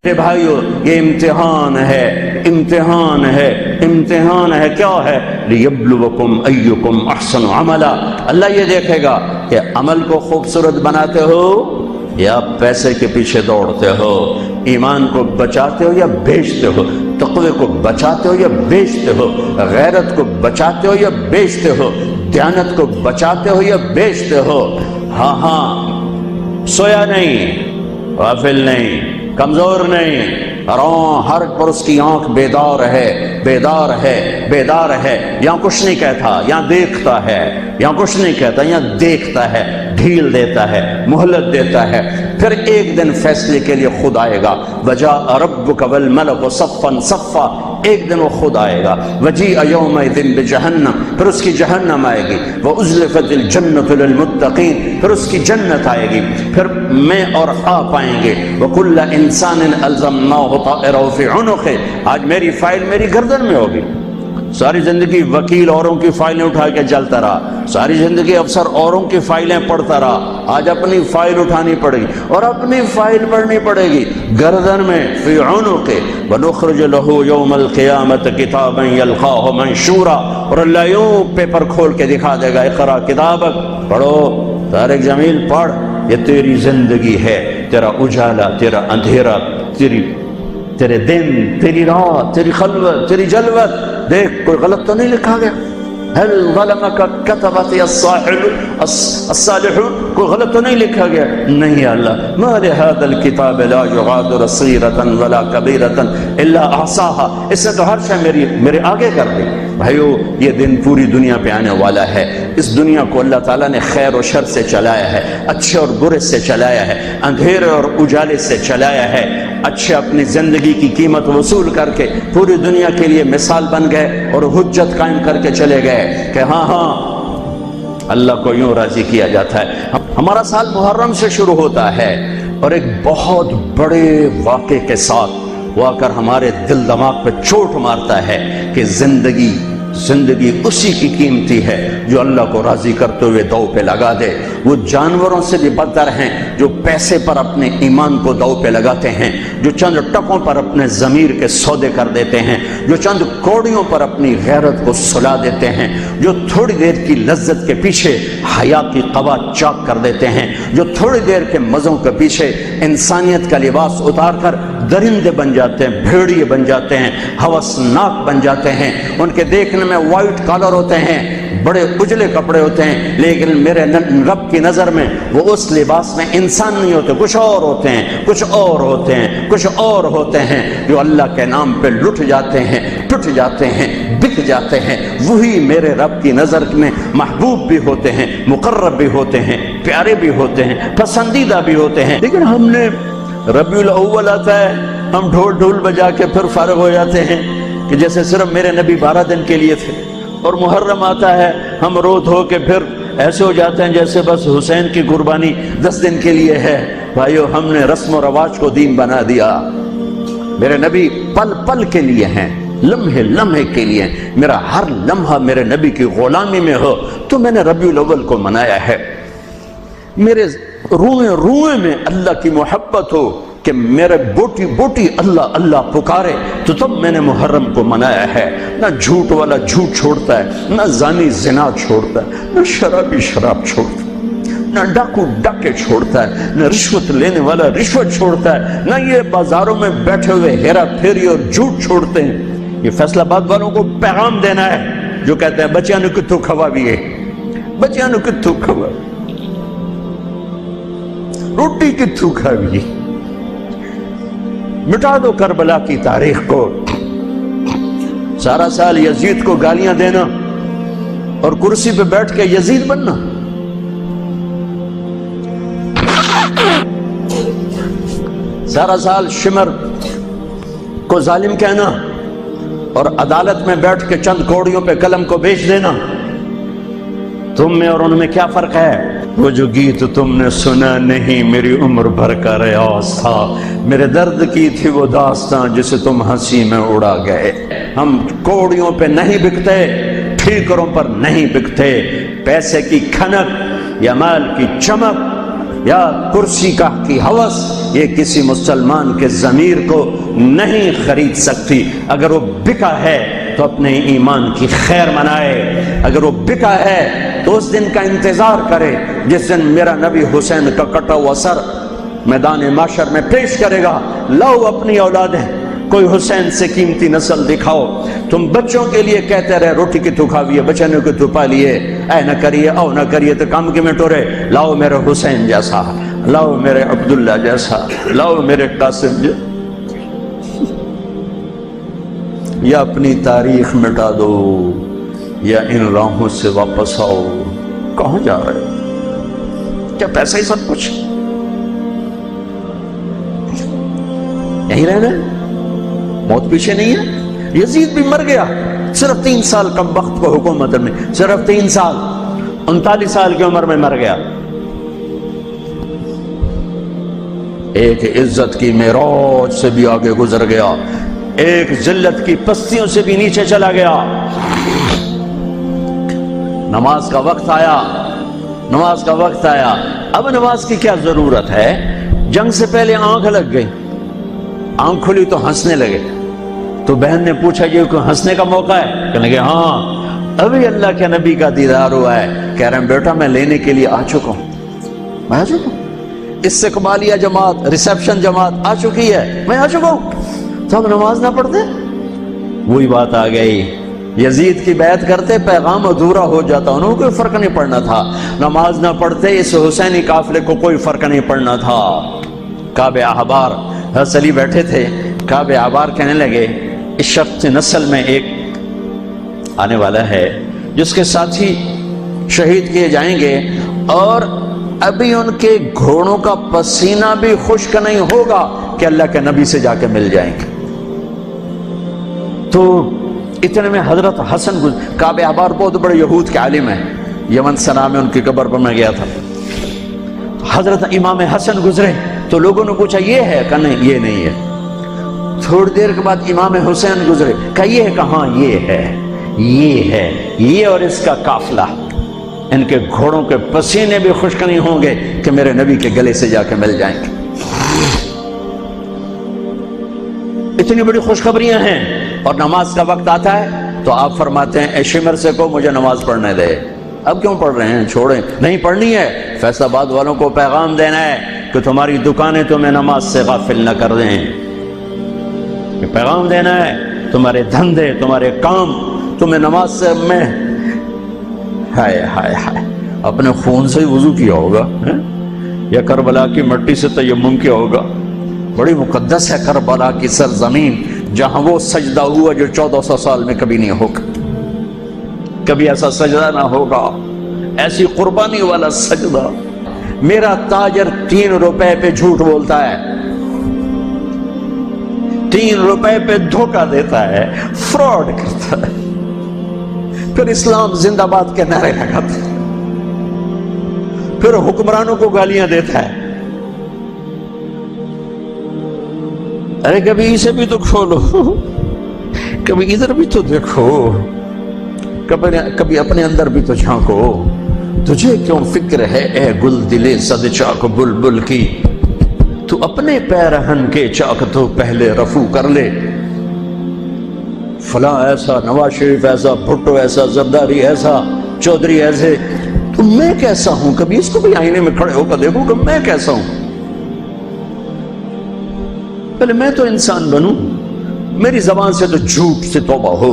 بھائیو یہ امتحان ہے، امتحان ہے، امتحان ہے۔ کیا ہے؟ لیبلوکم ایکم احسن عملا۔ اللہ یہ دیکھے گا کہ عمل کو خوبصورت بناتے ہو یا پیسے کے پیچھے دوڑتے ہو، ایمان کو بچاتے ہو یا بیچتے ہو، تقوی کو بچاتے ہو یا بیچتے ہو، غیرت کو بچاتے ہو یا بیچتے ہو، دیانت کو بچاتے ہو یا بیچتے ہو۔ ہاں ہاں، سویا نہیں، غافل نہیں، کمزور نہیں، ہر پر اس کی آنکھ بیدار ہے، بیدار ہے، بیدار ہے۔ یہاں کچھ نہیں کہتا، یہاں دیکھتا ہے، یہاں کچھ نہیں کہتا، یہاں دیکھتا ہے، ڈھیل دیتا ہے، مہلت دیتا ہے۔ پھر ایک دن فیصلے کے لیے خود آئے گا، وجاء ربک والملک صفا صفا، ایک دن وہ خود آئے گا۔ وجیء یومئذ بجہنم، پھر اس کی جہنم آئے گی۔ وازلفت الجنۃ للمتقین، پھر اس کی جنت آئے گی۔ پھر میں اور آپ آئیں گے۔ وکل انسان الزمناہ طائرہ فی عنقہ، آج میری فائل میری گردن میں ہوگی۔ ساری زندگی وکیل اوروں کی فائلیں اٹھا کے چلتا رہا، ساری زندگی افسر اوروں کی فائلیں پڑھتا رہا، آج اپنی فائل اٹھانی پڑے گی، اور اپنی فائل پڑھنی پڑے گی گردن میں، فی عنق۔ ونخرج له یوم القیامۃ کتابا یلقاہ منشورا، اور اللہ یوں پیپر کھول کے دکھا دے گا، اقرا کتابک، پڑھو طارق جمیل پڑھ، یہ تیری زندگی ہے، تیرا اجالا، تیرا اندھیرا، تیرے دن، تیری رات، تیری خلوت، تیری جلوت، دیکھ کوئی غلط تو نہیں لکھا گیا؟ هل ظلمك كتبت الصالحون، کوئی غلط تو نہیں لکھا گیا؟ نہیں اللہ، ما لهذا الكتاب لا يغادر صغيرة ولا كبيرة الا احصاها، اس نے تو ہر شے میرے آگے کر دی۔ بھائیو یہ دن پوری دنیا پہ آنے والا ہے۔ اس دنیا کو اللہ تعالیٰ نے خیر و شر سے چلایا ہے، اچھے اور برے سے چلایا ہے، اندھیرے اور اجالے سے چلایا ہے۔ اچھے اپنی زندگی کی قیمت وصول کر کے پوری دنیا کے لیے مثال بن گئے اور حجت قائم کر کے چلے گئے کہ ہاں ہاں اللہ کو یوں راضی کیا جاتا ہے۔ ہمارا سال محرم سے شروع ہوتا ہے اور ایک بہت بڑے واقعے کے ساتھ وہ آ کر ہمارے دل دماغ پہ چوٹ مارتا ہے کہ زندگی اسی کی قیمتی ہے جو اللہ کو راضی کرتے ہوئے دو پہ لگا دے۔ وہ جانوروں سے بھی بدتر ہیں جو پیسے پر اپنے ایمان کو دو پہ لگاتے ہیں، جو چند ٹکوں پر اپنے ضمیر کے سودے کر دیتے ہیں، جو چند کوڑیوں پر اپنی غیرت کو سلا دیتے ہیں، جو تھوڑی دیر کی لذت کے پیچھے حیا کی قبا چاک کر دیتے ہیں، جو تھوڑی دیر کے مزوں کے پیچھے انسانیت کا لباس اتار کر درندے بن جاتے ہیں، بھیڑیے بن جاتے ہیں، ہوسناک بن جاتے ہیں۔ ان کے دیکھنے میں وائٹ کالر ہوتے ہیں، بڑے اجلے کپڑے ہوتے ہیں، لیکن میرے رب کی نظر میں وہ اس لباس میں انسان نہیں ہوتے، کچھ اور ہوتے ہیں، کچھ اور ہوتے ہیں، کچھ اور ہوتے ہیں، جو اللہ کے نام پہ لٹ جاتے ہیں، ٹوٹ جاتے ہیں، بک جاتے ہیں۔ وہی میرے رب کی نظر میں محبوب بھی ہوتے ہیں، مقرب بھی ہوتے ہیں، پیارے بھی ہوتے ہیں، پسندیدہ بھی ہوتے ہیں۔ لیکن ہم نے ربیع الاول آتا ہے، ہم ڈھول بجا کے پھر فارغ ہو جاتے ہیں کہ جیسے صرف میرے نبی 12 دن کے لیے تھے، اور محرم آتا ہے ہم رو دھو کے پھر ایسے ہو جاتے ہیں جیسے بس حسین کی قربانی 10 دن کے لیے ہے۔ بھائیو ہم نے رسم و رواج کو دین بنا دیا۔ میرے نبی پل پل کے لیے ہیں، لمحے لمحے کے لیے، میرا ہر لمحہ میرے نبی کی غلامی میں ہو تو میں نے ربیع الاول کو منایا ہے۔ میرے روئے روئے میں اللہ کی محبت ہو کہ میرے بوٹی بوٹی اللہ اللہ پکارے تو تب میں نے محرم کو منایا ہے۔ نہ جھوٹ والا جھوٹ چھوڑتا ہے، نہ زانی زنا چھوڑتا ہے، نہ شرابی شراب چھوڑتا ہے، نہ ڈاکو ڈاکے چھوڑتا ہے، نہ رشوت لینے والا رشوت چھوڑتا ہے، نہ یہ بازاروں میں بیٹھے ہوئے ہیرا پھیری اور جھوٹ چھوڑتے ہیں۔ یہ فیصلہ آباد والوں کو پیغام دینا ہے جو کہتے ہیں بچیاں نے کتوں کھوا بھی ہے، بچیاں نے کتوں کھوا، روٹی کتوں کھا بھی، مٹا دو کربلا کی تاریخ کو۔ سارا سال یزید کو گالیاں دینا اور کرسی پہ بیٹھ کے یزید بننا، سارا سال شمر کو ظالم کہنا اور عدالت میں بیٹھ کے چند کوڑیوں پہ قلم کو بیچ دینا۔ تم میں اور ان میں کیا فرق ہے؟ وہ جو گیت تم نے سنا نہیں میری عمر بھر کا ریاض تھا، میرے درد کی تھی وہ داستان جسے تم ہنسی میں اڑا گئے۔ ہم کوڑیوں پہ نہیں بکتے، ٹھیکروں پر نہیں بکتے، پیسے کی کھنک یا مال کی چمک یا کرسی کی ہوس یہ کسی مسلمان کے ضمیر کو نہیں خرید سکتی۔ اگر وہ بکا ہے تو اپنے ایمان کی خیر منائے، اگر وہ بکا ہے تو اس دن کا انتظار کرے جس دن میرا نبی حسین کا کٹا ہوا سر میدان معاشر میں پیش کرے گا۔ لاؤ اپنی اولادیں، کوئی حسین سے قیمتی نسل دکھاؤ۔ تم بچوں کے لیے کہتے رہے روٹی کی تو کھاویے، بچنے کو تو پالیے، اے نہ کریے او نہ کریے تو کام کی میں ٹورے۔ لاؤ میرے حسین جیسا، لاؤ میرے عبداللہ جیسا، لاؤ میرے قاسم جیسا، یا اپنی تاریخ مٹا دو یا ان راہوں سے واپس آؤ۔ کہاں جا رہے ہو؟ کیا پیسہ ہی سب کچھ؟ یہیں رہنا ہے؟ موت پیچھے نہیں ہے؟ یزید بھی مر گیا، صرف 3 سال کم وقت کو حکومت میں، صرف 3 سال، 39 سال کی عمر میں مر گیا۔ ایک عزت کی معراج سے بھی آگے گزر گیا، ایک ذلت کی پستیوں سے بھی نیچے چلا گیا۔ نماز کا وقت آیا، نماز کا وقت آیا۔ اب نماز کی کیا ضرورت ہے؟ جنگ سے پہلے آنکھ لگ گئی، آنکھ کھلی تو ہنسنے لگے۔ تو بہن نے پوچھا یہ کوئی ہنسنے کا موقع ہے؟ کہنے لگے ہاں، ابھی اللہ کے نبی کا دیدار ہوا ہے۔ کہہ رہے ہیں بیٹا میں لینے کے لیے آ چکا ہوں، میں آ چکا ہوں، استقبالیہ جماعت، ریسیپشن جماعت آ چکی ہے، میں آ چکا ہوں۔ تو ہم نماز نہ پڑھتے؟ وہی بات آ گئی، یزید کی بیعت کرتے پیغام ادھورا ہو جاتا، انہوں کو کوئی فرق نہیں پڑنا تھا۔ نماز نہ پڑھتے اس حسینی قافلے کو کوئی فرق نہیں پڑنا تھا۔ کعب احبار حضرت علی بیٹھے تھے، کعب احبار کہنے لگے اس شخص نسل میں ایک آنے والا ہے جس کے ساتھی شہید کیے جائیں گے اور ابھی ان کے گھوڑوں کا پسینہ بھی خشک نہیں ہوگا کہ اللہ کے نبی سے جا کے مل جائیں گے۔ تو اتنے میں حضرت حسن کعب احبار بہت بڑے یہود کے عالم ہیں، یمن سنا میں ان کی قبر پر میں گیا تھا۔ حضرت امام حسن گزرے تو لوگوں نے پوچھا یہ ہے؟ کہ نہیں یہ نہیں ہے۔ تھوڑی دیر کے بعد امام حسین گزرے، کہا یہ ہے؟ کہاں یہ ہے، یہ ہے، یہ اور اس کا قافلہ، ان کے گھوڑوں کے پسینے بھی خشک نہیں ہوں گے کہ میرے نبی کے گلے سے جا کے مل جائیں گے۔ اتنی بڑی خوشخبریاں ہیں، اور نماز کا وقت آتا ہے تو آپ فرماتے ہیں اے شمر سے کو مجھے نماز پڑھنے دے۔ اب کیوں پڑھ رہے ہیں؟ چھوڑیں، نہیں پڑھنی ہے۔ فیصل آباد والوں کو پیغام دینا ہے کہ تمہاری دکانیں تمہیں نماز سے غافل نہ کر دیں، یہ پیغام دینا ہے، تمہارے دھندے، تمہارے کام تمہیں نماز سے میں ہائے ہائے ہائے اپنے خون سے ہی وضو کیا ہوگا یا کربلا کی مٹی سے تیمم کیا ہوگا۔ بڑی مقدس ہے کربلا کی سرزمین، جہاں وہ سجدہ ہوا جو 1400 سال میں کبھی نہیں ہوگا، کبھی ایسا سجدہ نہ ہوگا، ایسی قربانی والا سجدہ۔ میرا تاجر 3 روپے پہ جھوٹ بولتا ہے، 3 روپے پہ دھوکہ دیتا ہے، فراڈ کرتا ہے، پھر اسلام زندہ باد کے نعرے لگاتا ہے، پھر حکمرانوں کو گالیاں دیتا ہے۔ ارے کبھی اسے بھی تو کھولو، کبھی ادھر بھی تو دیکھو، کبھی اپنے اندر بھی تو جھانکو۔ تجھے کیوں فکر ہے اے گل دلے صد چاک بلبل کی، تو اپنے پیرہن کے چاک تو پہلے رفو کر لے۔ فلاں ایسا، نواز شریف ایسا، بھٹو ایسا، زرداری ایسا، چودھری ایسے، تو میں کیسا ہوں؟ کبھی اس کو بھی آئینے میں کھڑے ہو کر دیکھو کہ میں کیسا ہوں۔ پہلے میں تو انسان بنوں، میری زبان سے تو جھوٹ سے توبہ ہو،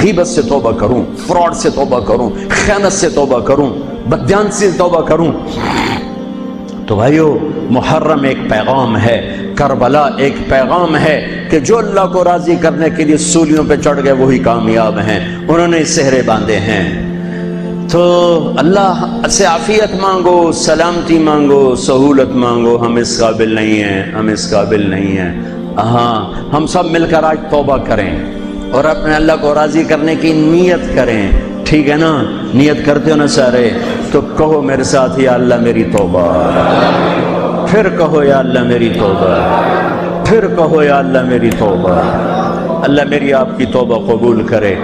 غیبت سے توبہ کروں، فراڈ سے توبہ کروں، خیانت سے توبہ کروں، بددیانتی سے توبہ کروں۔ تو بھائیو، محرم ایک پیغام ہے، کربلا ایک پیغام ہے کہ جو اللہ کو راضی کرنے کے لیے سولیوں پہ چڑھ گئے وہی کامیاب ہیں، انہوں نے سہرے باندھے ہیں۔ تو اللہ سے عافیت مانگو، سلامتی مانگو، سہولت مانگو۔ ہم اس قابل نہیں ہیں، ہم اس قابل نہیں ہیں۔ ہاں، ہم سب مل کر آج توبہ کریں اور اپنے اللہ کو راضی کرنے کی نیت کریں، ٹھیک ہے نا؟ نیت کرتے ہو نا سارے؟ تو کہو میرے ساتھ یا اللہ میری توبہ، پھر کہو یا اللہ میری توبہ، پھر کہو یا اللہ میری توبہ۔ اللہ میری آپ کی توبہ قبول کرے۔